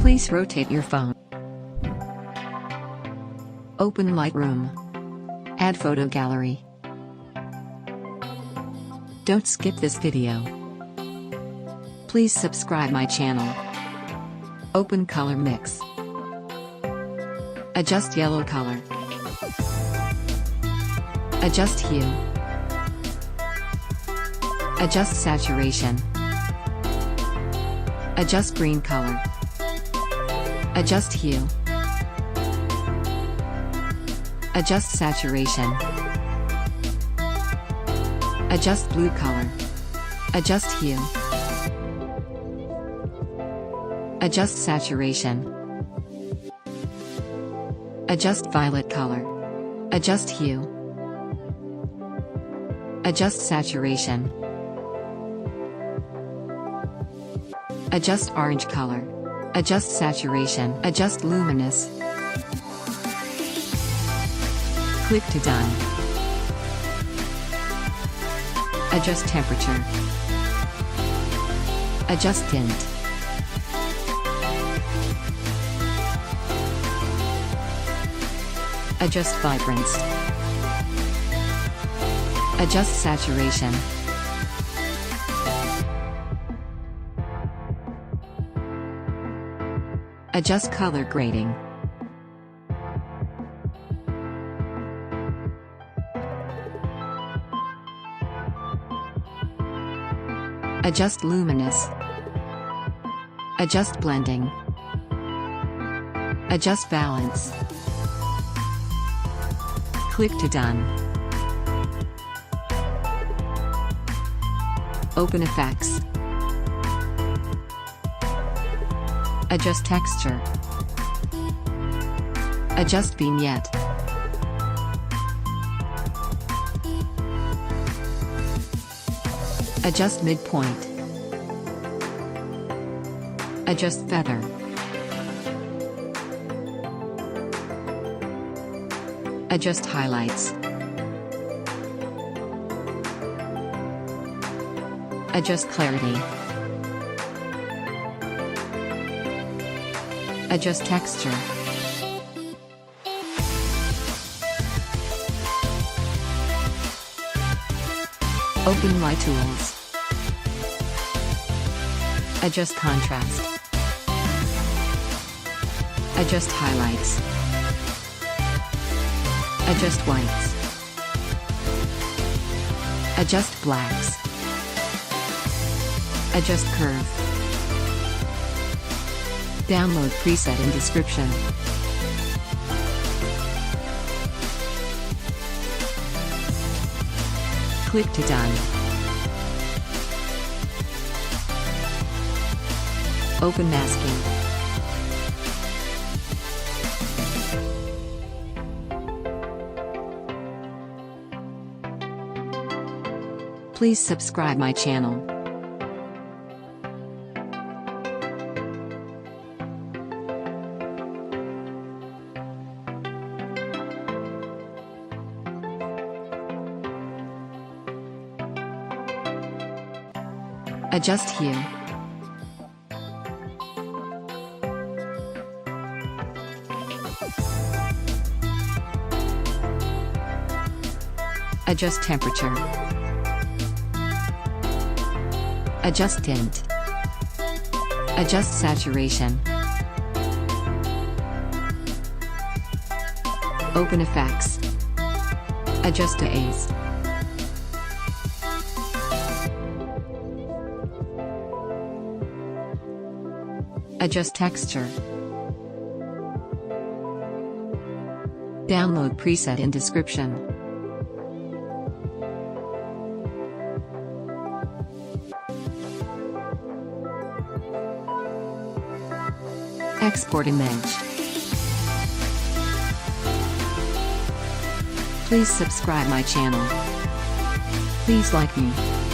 Please rotate your phone. Open Lightroom. Add photo gallery. Don't skip this video. Please subscribe my channel. Open color mix. Adjust yellow color. Adjust hue. Adjust saturation. Adjust green color. Adjust hue. Adjust saturation. Adjust blue color. Adjust hue. Adjust saturation. Adjust violet color. Adjust hue. Adjust saturation. Adjust orange color. Adjust saturation. Adjust luminous. Click to done. Adjust temperature. Adjust tint. Adjust vibrance. Adjust saturation. Adjust color grading. Adjust luminous. Adjust blending. Adjust balance. Click to done. Open effects. Adjust texture. Adjust vignette. Adjust midpoint. Adjust feather. Adjust highlights. Adjust clarity. Adjust texture. Open My Tools. Adjust contrast. Adjust highlights. Adjust whites. Adjust blacks. Adjust curve. Download preset in description. Click to done. Open masking. Please subscribe my channel. Adjust hue. Adjust temperature. Adjust tint. Adjust saturation. Open effects. Adjust to A's. Adjust texture. Download preset in description. Export image. Please subscribe my channel. Please like me.